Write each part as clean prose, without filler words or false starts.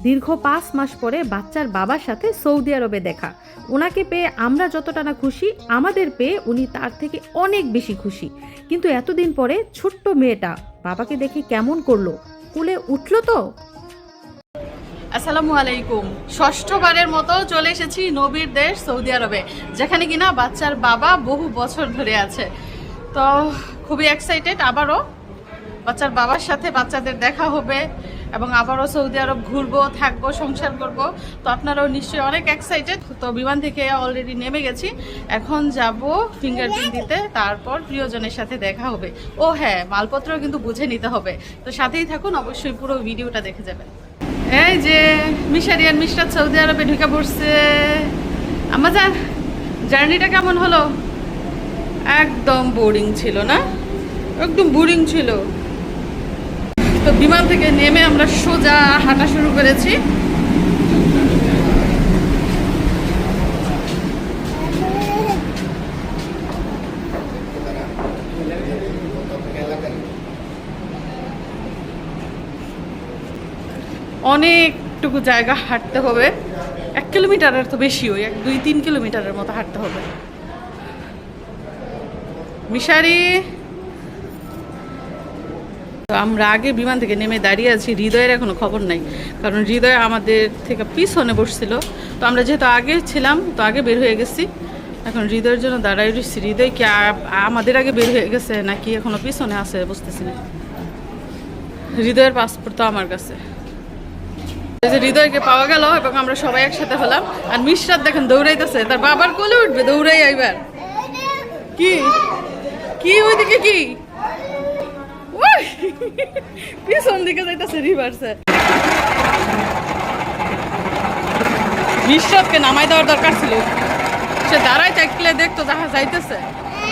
দীর্ঘ 5 মাস পরে বাচ্চার বাবার সাথে সৌদি আরবে দেখা। ওনাকে পেয়ে আমরা যতটা না খুশি, আমাদের পেয়ে উনি তার থেকে অনেক বেশি খুশি। কিন্তু এতদিন পরে ছোট্ট মেয়েটা বাবাকে দেখে কেমন করলো, কোলে উঠলো তো? আসসালামু আলাইকুম। ষষ্ঠবারের মতো চলে এসেছি নবীর দেশ সৌদি আরবে, যেখানে কিনা বাচ্চার বাবা বহু বছর ধরে আছে। তো খুবই এক্সাইটেড, আবারও বাচ্চার বাবার সাথে বাচ্চাদের দেখা হবে এবং আবারও সৌদি আরব ঘুরবো, থাকবো, সংসার করব। তো আপনারাও নিশ্চয়ই অনেক এক্সাইটেড। তো বিমান থেকে অলরেডি নেমে গেছি, এখন যাব ফিঙ্গারপ্রিন্ট দিতে, তারপর প্রিয়জনের সাথে দেখা হবে। ও হ্যাঁ, মালপত্র কিন্তু বুঝে নিতে হবে। তো সাথেই থাকুন, অবশ্যই পুরো ভিডিওটা দেখে যাবেন। এই যে মিশারিয়ান মিশরাত সৌদি আরবে ঢুকে পড়ছে। আমাদের জার্নিটা কেমন হলো? একদম বোরিং ছিল না? একদম বোরিং ছিল। তো বিমান থেকে নেমে আমরা সোজা হাঁটা শুরু করেছি। অনেকটুকু জায়গা হাঁটতে হবে, 1 কিলোমিটারের তো বেশি, ওই 2-3 কিলোমিটারের মতো হাঁটতে হবে। মিশারি, তো আমরা আগে বিমান থেকে নেমে দাঁড়িয়ে আছি। হৃদয়ের এখনো খবর নাই, কারণ হৃদয় আমাদের থেকে পিছনে বসছিল। তো আমরা যেহেতু আগে ছিলাম, তো আগে বের হয়ে গেছি। এখন হৃদয়ের জন্য দাঁড়াই রয়েছি। হৃদয় কি আমাদের আগে বের হয়ে গেছে নাকি এখনো পিছনে আছে বুঝতেছি না। হৃদয়ের পাসপোর্ট তো আমার কাছে। হৃদয়কে পাওয়া গেল এবং আমরা সবাই একসাথে হলাম। আর মিশরাত দেখেন দৌড়াইতেছে, তার বাবার কোলে উঠবে দৌড়াই। আইবার কি কি ওইদিকে কি পিছন দিকে যাইতেছে রিভার্সে। মিশরাতকে নামাই দেওয়ার দরকার ছিল, সে দাঁড়াই থাকলে দেখতো যাহা যাইতেছে,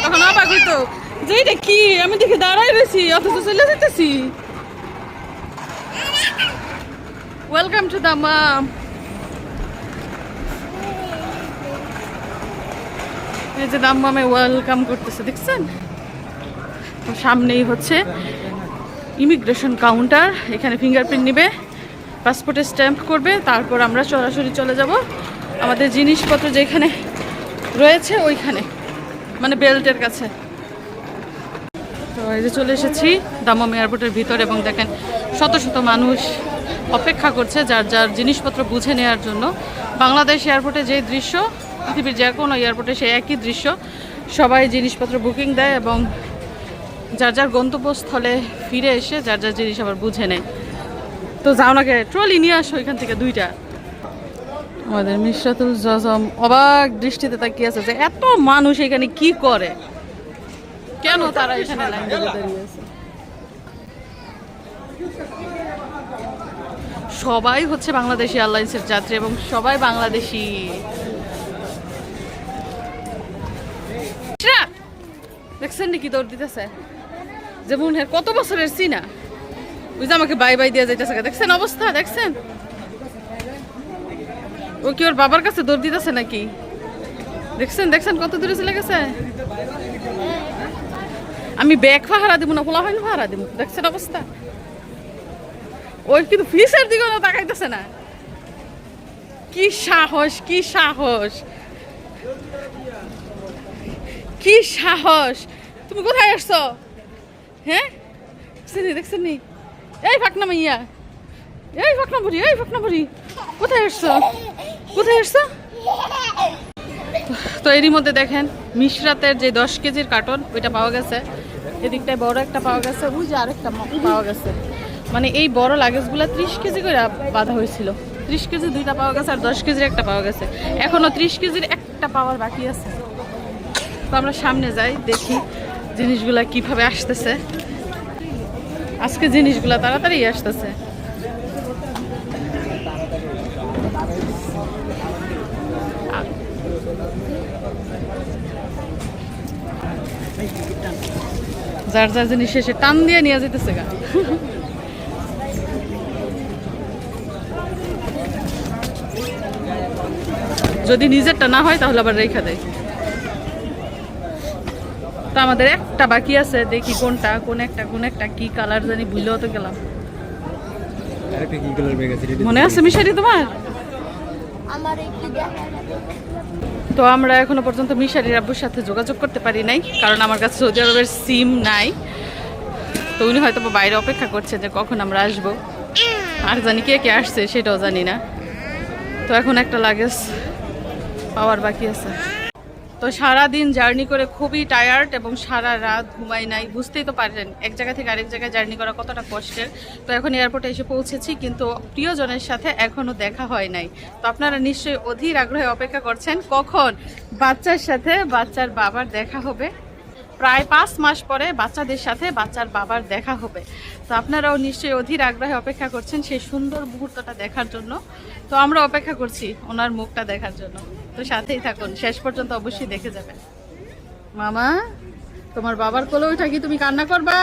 তখন অবাক হইতো যে এটা কি, আমি দেখি দাঁড়াই রয়েছি অথচ চলে যাইতেছি। Welcome to Dammam. এই যে দাম্মামে ওয়েলকাম করতেছে, দেখছেন? তো সামনেই হচ্ছে ইমিগ্রেশন কাউন্টার। এখানে ফিঙ্গারপ্রিন্ট নিবে, পাসপোর্টে স্ট্যাম্প করবে, তারপর আমরা সরাসরি চলে যাব আমাদের জিনিসপত্র যেখানে রয়েছে ওইখানে, মানে বেল্টের কাছে। তো এই যে চলে এসেছি দাম্মাম এয়ারপোর্টের ভিতর, এবং দেখেন শত শত মানুষ অপেক্ষা করছে যার যার জিনিসপত্র বুঝে নেওয়ার জন্য। বাংলাদেশ এয়ারপোর্টে যে দৃশ্য, পৃথিবীর যে কোনো এয়ারপোর্টে সেই একই দৃশ্য। সবাই জিনিসপত্র বুকিং দেয় এবং যার যার গন্তব্যস্থলে ফিরে এসে যার যার জিনিস আবার বুঝে নেয়। তো যাও নাকি ট্রলি নিয়ে আসো এখান থেকে 2টা। আমাদের মিশরাতুল জজম অবাক দৃষ্টিতে তাকিয়ে আছে যে এত মানুষ এখানে কি করে, কেন তারা এখানে লাইন দিয়ে দাঁড়িয়ে আছে। সবাই হচ্ছে বাংলাদেশি এয়ারলাইন্সের যাত্রী এবং সবাই বাংলাদেশি। দেখছেন নাকি দৌড় দিতেছে, যেমন কত বছরের চিনা, ওই যে আমাকে বাই বাই দিয়ে যাইতেছে। দেখছেন অবস্থা, দেখছেন? ও কি ওর বাবার কাছে দৌড় দিতেছে নাকি? দেখছেন দেখছেন কত দূরে চলে গেছে। আমি ব্যাগ পাহারা দিব না, পোলা হয় পাহারা দিব। দেখছেন অবস্থা? ওই কিন্তু ফিসের দিকে তাকাইতেছে না। কি সাহস, কি সাহস, কি সাহস! তুমি কোথায় আসছো? হ্যাঁ দেখছেন নি? এই ফাঁকনা মাইয়া, এই ফাঁকনা বুড়ি, এই ফাঁকনা বুড়ি, কোথায় আসছো? কোথায় আসছো? তো এরই মধ্যে দেখেন মিশরাতের যে 10 কেজির কার্টন, ওইটা পাওয়া গেছে। এদিকটায় বড় একটা পাওয়া গেছে, ওই যে আরেকটা পাওয়া গেছে। মানে এই বড় লাগেজগুলো 30 কেজি করে বাঁধা হয়েছিল। 30 কেজি 2টা পাওয়া গেছে, আর 10 কেজির একটা পাওয়া গেছে। এখনো 30 কেজির একটা পাওয়ার বাকি আছে। তো আমরা সামনে যাই, দেখি জিনিসগুলা কিভাবে আসতেছে। আজকে জিনিসগুলা তাড়াতাড়ি আসতেছে। যার যার জিনিস শেষে টান দিয়ে নিয়ে যেতেছে গা। যদি নিজেরটা না হয় তাহলে আবার রেখা দেয়। তো আমাদের একটা বাকি আছে, দেখি কোনটা, কোন একটা কি কালার জানি, ভুলেও তো গেলাম। আরেকটা কি কালার ব্যাগ আছে মনে আছে মিশারি তোমার? আমার একটু দেখা তো আমরা এখনো পর্যন্ত মিশারির আব্বুর সাথে যোগাযোগ করতে পারি নাই, কারণ আমার কাছে সৌদি আরবের সিম নাই। তো উনি হয়তো বাইরে অপেক্ষা করছে যে কখন আমরা আসবো, আর জানি কে কে আসছে সেটাও জানি না। তো এখন একটা লাগেজ পাওয়ার বাকি আছে। তো সারা দিন জার্নি করে খুবই টায়ার্ড এবং সারা রাত ঘুমাই নাই, বুঝতেই তো পারলেন এক জায়গা থেকে আরেক জায়গায় জার্নি করা কতটা কষ্টের। তো এখন এয়ারপোর্টে এসে পৌঁছেছি, কিন্তু প্রিয়জনের সাথে এখনও দেখা হয় নাই। তো আপনারা নিশ্চয়ই অধীর আগ্রহে অপেক্ষা করছেন কখন বাচ্চার সাথে বাচ্চার বাবার দেখা হবে। প্রায় 5 মাস পরে বাচ্চাদের সাথে বাচ্চার বাবার দেখা হবে। তো আপনারাও নিশ্চয়ই অধীর আগ্রহে অপেক্ষা করছেন সেই সুন্দর মুহূর্তটা দেখার জন্য। তো আমরা অপেক্ষা করছি ওনার মুখটা দেখার জন্য। তো সাথেই থাকুন, শেষ পর্যন্ত অবশ্যই দেখে যাবেন। মামা, তোমার বাবার কোলে ওইটা কি তুমি কান্না করবা?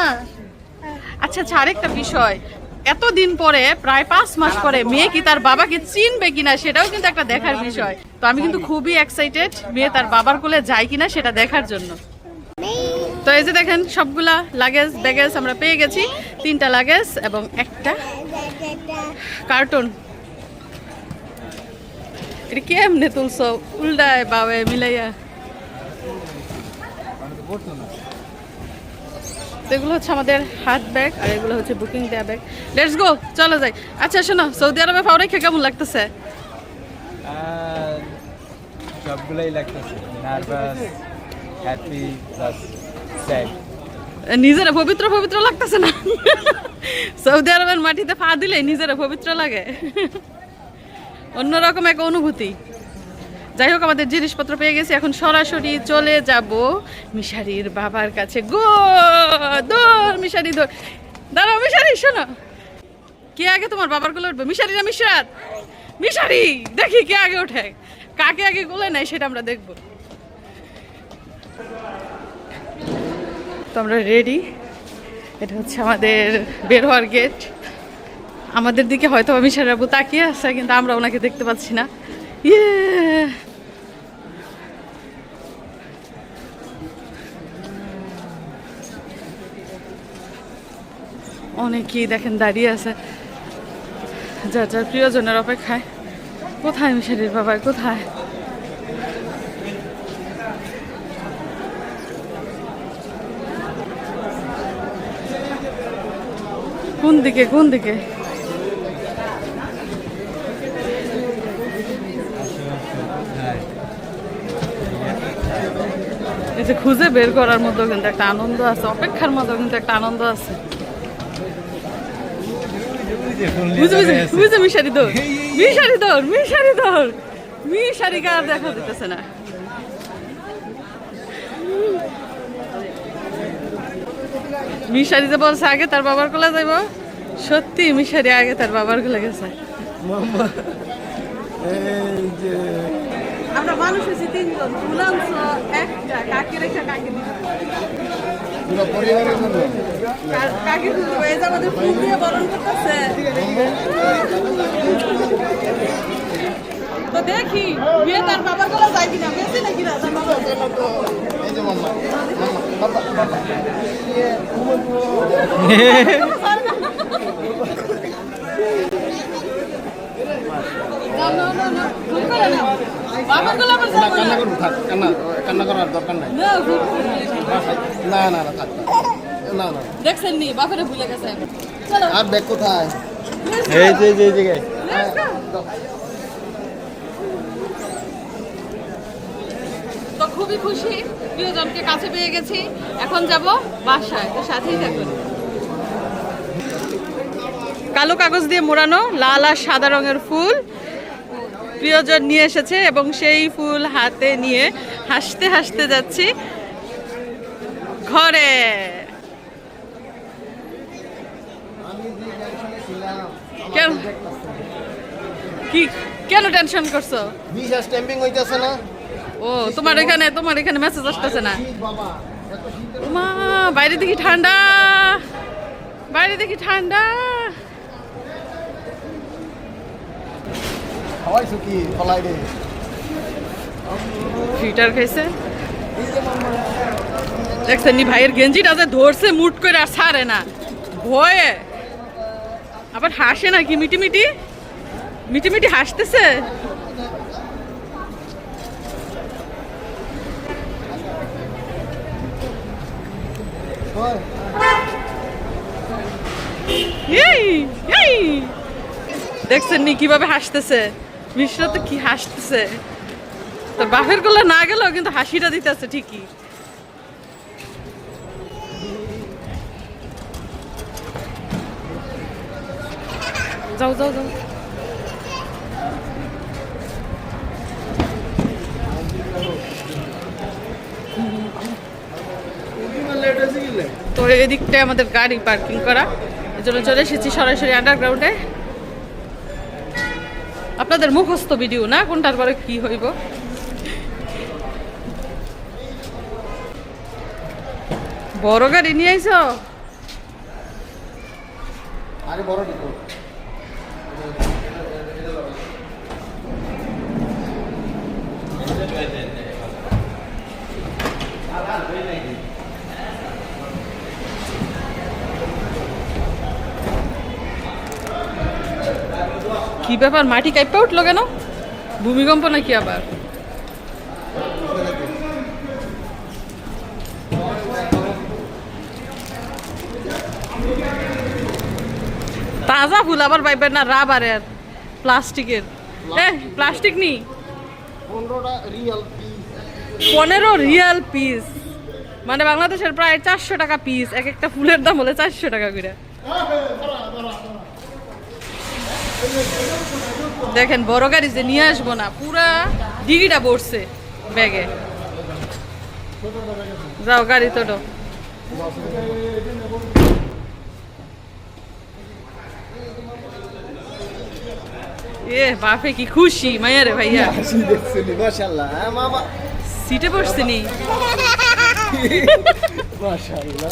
আচ্ছা আচ্ছা, আরেকটা বিষয়, এতদিন পরে প্রায় 5 মাস পরে মেয়ে কি তার বাবাকে চিনবে কিনা সেটাও কিন্তু একটা দেখার বিষয়। তো আমি কিন্তু খুবই এক্সাইটেড মেয়ে তার বাবার কোলে যায় কিনা সেটা দেখার জন্য। তো এই যে দেখেন সবগুলা ব্যাগেজ আমরা পেয়ে গেছি, 3টা লাগেজ এবং একটা কার্টুন। এটা কেমনে তুলছো? উল্টায় বাবা মিলাইয়া। এগুলো হচ্ছে আমাদের হাত ব্যাগ, আর এগুলো হচ্ছে বুকিং দেওয়া ব্যাগ। লেটস গো, চলো যাই। আচ্ছা শোনো, সৌদি আরবে পাও রেখে কেমন লাগতেছে? সবগুলাই লাগতেছে, নার্ভাস, হ্যাপি, প্লাস স্যাড। নিজেরা পবিত্র পবিত্র লাগতেছে না? সৌদি আরবের মাটিতে পা দিলে নিজেরা পবিত্র লাগে, অন্যরকম এক অনুভূতি। যাই হোক, আমাদের জিনিসপত্র পেয়ে গেছি, এখন সরাসরি চলে যাব মিশারির বাবার কাছে। গো দৌড় মিশারি, দৌড়। দাঁড়াও মিশারি, শোনো, কে আগে তোমার বাবার কোলে উঠবে? মিশারি না মিশরাত? মিশারি, দেখি কে আগে ওঠে, কাকে আগে কোলে নেয় সেটা আমরা দেখব। তো আমরা রেডি, এটা হচ্ছে আমাদের বের হওয়ার গেট। আমাদের দিকে হয়তো মিশারির আব্বু তাকিয়ে আছে, কিন্তু আমরা ওনাকে দেখতে পাচ্ছি না। ইয়ে, অনেকেই দেখেন দাঁড়িয়ে আছে যার যার প্রিয়জনের অপেক্ষায়। কোথায় মিশারির বাবা, কোথায়? কোন দিকে কোন দিকে? এই যে খুঁজে বের করার মতো কিন্তু একটা আনন্দ আছে, অপেক্ষার মতো কিন্তু একটা আনন্দ আছে। বুঝে মিশারি দৌড়, মিশারি দৌড়, মিশারি দৌড়। মিশারিকে আর দেখা দিতেছে না। মিশারি যে বলছে আগে তার বাবার কোলে যাইব, সত্যি মিশারি আগে তার বাবার কোলে গেছে। আমরা মানুষ আছি 3জন, তুলাংশ একটা, কাকে রেখে কাকে দিবে, কাকে দিবে। এই যে আমাদের ফুল দিয়ে বরণ করতেছে। তো দেখি বিয়ে তার বাবার কোলে যায় কিনা, বেশি নাকি না তার বাবা। এই যে মাম্মা, বাবা বাবা দেখছেন নি বাপেরে ভুলে গেছেন। আর ব্যাগ কোথায়? এই যে যে জায়গায়। তো খুবই খুশি, প্রিয়জনকে কাছে পেয়ে গেছি, এখন যাব বাসায়। তো সাথেই থাকুন। কালো কাগজ দিয়ে মোড়ানো লাল আর সাদা রঙের ফুল প্রিয়জন নিয়ে এসেছে, এবং সেই ফুল হাতে নিয়ে হাসতে হাসতে যাচ্ছি ঘরে। কেন টেনশন করছো? ভিসা স্ট্যাম্পিং হইতাছে না। ও, তোমার এখানে মেসেজ আসতেছে না? মা, বাইরে দেখি ঠান্ডা, বাইরে দেখি ঠান্ডা। খাওয়াইছো কি ফলাই রে? ফিটার খাইছে। দেখছেন নি ভাইয়ের গেঞ্জিটা যে ধরছে মুট করে আর ছাড়ে না ভয়ে, আবার হাসে নাকি মিটিমিটি মিটিমিটি হাসতেছে। এই এই দেখছেন নি কিভাবে হাসতেছে, মিশ্রা তো কি হাসতেছে, তোর বাপের গলা না গেলেও কিন্তু হাসিটা দিতেছে ঠিকই। যাও যাও যাও। তো এদিকটায় আমাদের গাড়ি পার্কিং করা, এই জন্য চলে এসেছি সরাসরি আন্ডারগ্রাউন্ডে। আপনাদের মুখস্থ ভিডিও না, কোনটার পরে কি হইব। বড় গাড়ি নিয়ে আইছো? আরে বড় ডিপো কি ব্যাপার, মাটি কাইপা উঠলো কেন? ভূমিকম্প নাকি আবার? তাজা ফুল আবার পাইবেন না, রাবারের প্লাস্টিকের। প্লাস্টিক নি, 15টা রিয়াল পিস। 15 রিয়াল পিস, মানে বাংলাদেশের প্রায় 400 টাকা পিস। এক একটা ফুলের দাম হলে 400 টাকা করে। দেখেন বড় গাড়ি যে নিয়ে আসবো না, পুরা ডিগিটা পড়ছে ব্যাগে। যাও গাড়ি তোলো। এ বাপে কি খুশি মাইয়া রে ভাইয়া। হাসি দেখছিলি মাশাআল্লাহ। হ্যাঁ মামা সিটে বসছিনি মাশাআল্লাহ।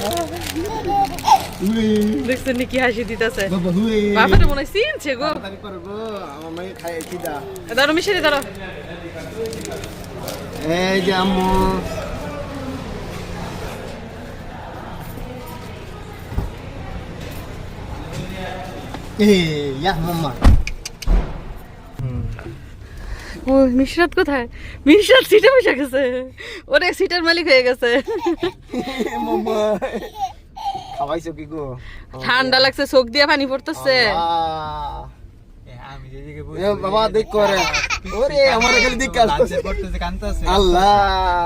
দেখছেন নি কি হাসি দিতেছে। বাবা হুই বাপের মনে হয় চিনছে গো। তাড়াতাড়ি করবো, আমার মেয়ে খায় কি দা। দাঁড়ো মিশারি দাঁড়ো। এই যে আম্মু ইয়া মাম্মা। ও মিশরাত কোথায়? মিশরাত সিটে বসে গেছে, ওরে সিটের মালিক হয়ে গেছে। মাম্মা খাওয়াইছো কি গো? ঠান্ডা লাগছে, চোখ দিয়ে পানি পড়তেছে। আমি যেদিকে এ বাবা দেখ করে ওরে আমার খালি দেখ আসছে করতেছে কানতাছে। আল্লাহ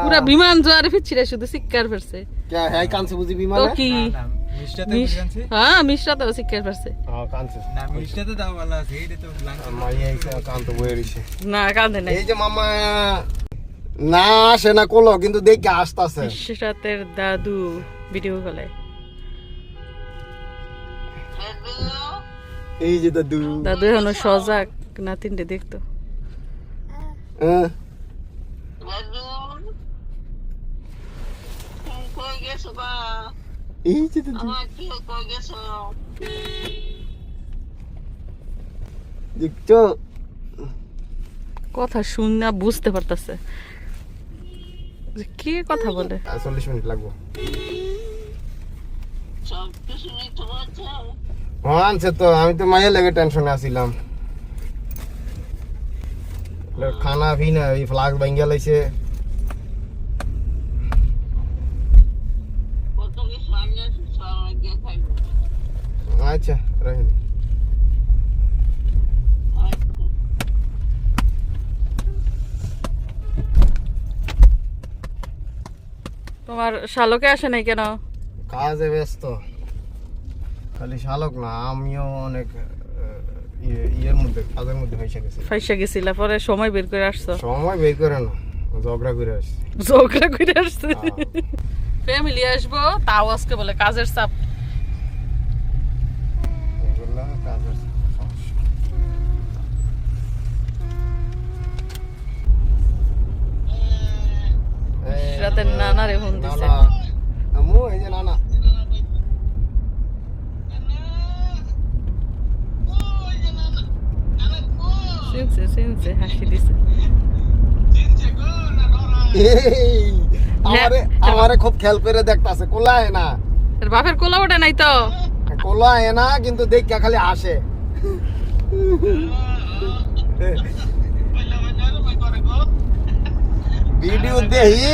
পুরা বিমান জোয়ারে ফিরছিরে, শুধু চিৎকার করছে। কে হ্যাঁ কানছে বুঝি তো বিমানে? কি মিষ্টাতে বুঝে কানছে? হ্যাঁ মিশরাতও চিৎকার করছে। হ্যাঁ কানছে না মিষ্টাতে দাও ভালো আছে, এইটা তো লাংছে। মাইয়া এসে কান্ত বয়ে রইছে। না কাঁদে নাই। এই যে মামা না আসে না কলো কিন্তু দেখে আসতাছে। মিশরাতের দাদু ভিডিও কলে। এই যে দাদু দাদু এখনো সজাগ, নাতিনটা দেখতো। হ্যাঁ এই যে দাদু দেখছো কথা শুনে বুঝতে পারতাছে যে কে কথা বলে। 40 মিনিট লাগবে। আনছে তো, আমি তো মায়ের লেগে টেনশনে আছিলাম। খানা পিনা এই ফ্লাক্স ভাঙ্গা লাইছে। আচ্ছা রাখেন। তোমার শালকে আসে নাই কেন? কাজে ব্যস্ত। খালি শালক না, আমিও অনেক ইয়ের মধ্যে কাজের মধ্যে ফাইসা গেছিলা, পরে সময় বের করে আসছো? সময় বের করে না, ঝগড়া করে আসছি। ঝগড়া করে আসছে। ফ্যামিলি আসবো তাও আজকে বলে কাজের চাপ। রাতের নানা রে ফোন দিছে। আম্মু এই যে নানা। শুনছে হাসি দিছে। আমারে খুব খেয়াল করে দেখতাছে, কোলায় না, তোর বাপের কোলা ওটা নাই তো। কোলায় না, কিন্তু দেখা খালি আসে। ভিডিও দেখি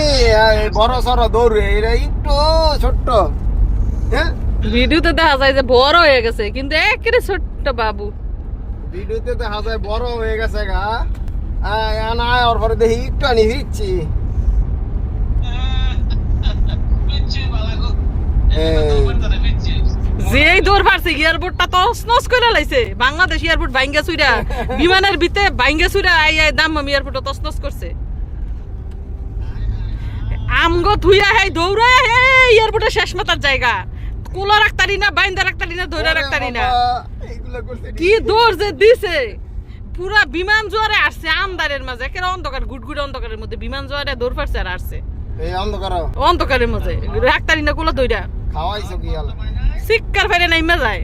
বড় সড় দৌড়ে, এরা একটু ছোট্ট। হ্যাঁ, ভিডিওতে দেখা যায় যে বড় হয়ে গেছে, কিন্তু একেবারে ছোট্ট বাবু। ভিডিওতে দেখা যায় বড় হয়ে গেছে গা। না ওর পরে দেখি একটু আনি ফিরছি। যেই দৌড় পারছে এয়ারপোর্টটা তো স্নস করে লাইছে। বাংলাদেশ এয়ারপোর্ট বাইঙ্গা চুইরা, বিমানের ভিতরে বাইঙ্গা চুইরা দাম্মাম এয়ারপোর্ট তছনছ করছে। আমগো ধুইয়া হে দৌড়ায় হে এয়ারপোর্টের শেষ মাথার জায়গা, কোলা রাখতারি না, বাইন্দা রাখতারি না, ধরে রাখতারি না। কি দৌড় যে দিছে, পুরা বিমান জোয়ারে আসছে আন্দারের মাঝে, একেবারে অন্ধকার, গুটগুট অন্ধকারের মধ্যে বিমান জোয়ারে দৌড় পারছে আর আসছে এই অন্ধকারের মধ্যে। রাখতারি না কোলা দইরা, খাওয়াইছো কি আলা? শিক্ষার ফেরে নাইমা যায়।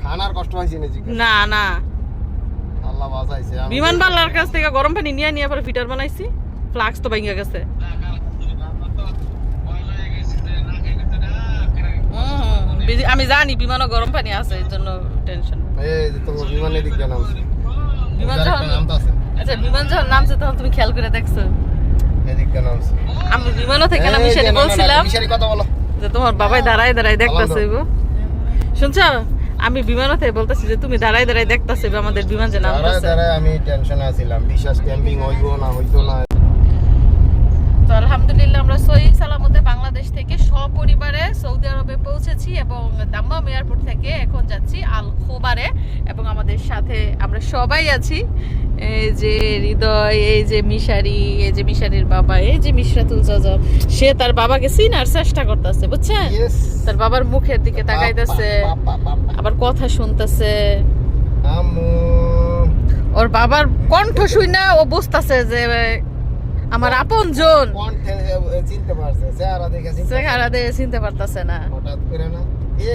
খানার কষ্ট হইছে না জি? না না, আল্লাহ বাঁচাইছে। বিমান বালার কাছ থেকে গরম পানি নিয়ে নিয়ে পরে ফিটার বানাইছি, ফ্লাক্স তো ভাঙা গেছে। আমি জানি বিমানও গরম পানি আছে, এই জন্য টেনশন। এই যে তোমার বিমানের দিক জানাও, বিমান যখন আচ্ছা বিমান যখন নামছে তখন তুমি খেয়াল করে দেখছো? এদিক জানাও। আমি বিমানও থেকে না মিশারি বলছিলাম মিশারি কথা বলো যে তোমার বাবাই দাঁড়ায় দাঁড়ায় দেখতাছে গো। শুনছো, আমি বিমানও থেকে বলতেছি যে তুমি দাঁড়ায় দাঁড়ায় দেখতাছে আমাদের বিমান যে নামতেছে। আমি টেনশনে আছিলাম, বিশেষ ক্যাম্পিং হইব না হইতো না। তো আলহামদুলিল্লাহ আমরা সহি সালামতে বাংলাদেশ থেকে সপরিবারে সৌদি আরবে পৌঁছেছি এবং দাম্মাম এয়ারপোর্ট থেকে এখন যাচ্ছি আল খোবারে, এবং আমাদের সাথে আমরা সবাই আছি। এই যে হৃদয়, এই যে মিশারি, এই যে মিশারির বাবা, এই যে মিশরাতুল জাজব। সে তার বাবাকে চিনার চেষ্টা করতেছে, বুঝছেন? তার বাবার মুখের দিকে তাকাইতেছে, আবার কথা শুনতেছে। ওর বাবার কণ্ঠ শুইনা ও বুঝতেছে যে আমার আপন জন। চেহারা দেখে চিনতে পারতেছে না।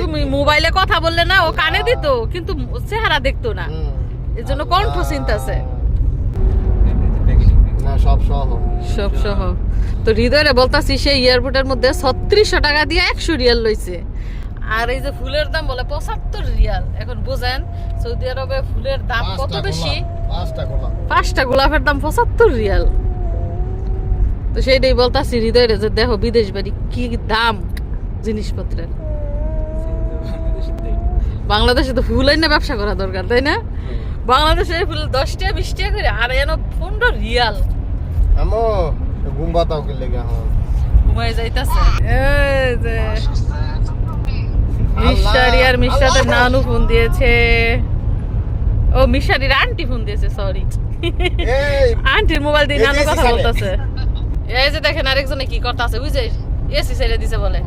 তুমি মোবাইলে কথা বললে না ও কানে দিত, কিন্তু চেহারা দেখতো না, এর জন্য কণ্ঠ চিনতেছে। সব সহ তো হৃদয়ে বলতাছি সেই এয়ারপোর্টের মধ্যে 3600 টাকা দিয়ে 100 রিয়াল লইছে। আর এই যে ফুলের দাম বলে 75 রিয়াল। এখন বুঝেন সৌদি আরবে ফুলের দাম কত বেশি। 5টা গোলাপের দাম 75 রিয়াল। তো সেইটাই বলতাছি হৃদয়ের যে দেখো বিদেশ বাড়ি কি দাম জিনিসপত্রের। বাংলাদেশে তো ফুল আইনা ব্যবসা করা দরকার, তাই না? বাংলাদেশে ফুল 10 টাকা 20 টাকা করে, আর এন 15 রিয়াল। আমো ঘুমবাতাও কে লাগা হ্যাঁ ঘুমাই যাইতাছে। এই যে মিশারি আর মিশাতের নানু ফোন দিয়েছে। ও মিশারির আন্টি ফোন দিয়েছে, সরি। আন্টির মোবাইল দিয়ে নানু কথা বলতেছে। এই যে দেখেন আরেকজনে কি করতেছে, বুঝছে? এসি ছেড়ে দিছে বলে।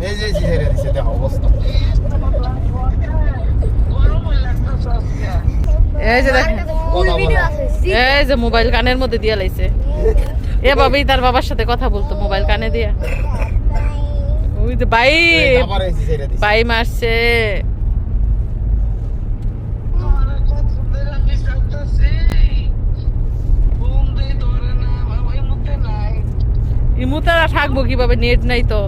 এই যে এসি ছেড়ে দিছে, দেখো অবস্থা। এই যে দেখেন, এই যে মোবাইল কানের মধ্যে দিয়ে লাইছে। এ বাবাই তার বাবার সাথে কথা বলতো মোবাইল কানে দিয়া। ওই যে বাই মারছে। ইমুতে থাকবো কিভাবে, নেট নাই তো।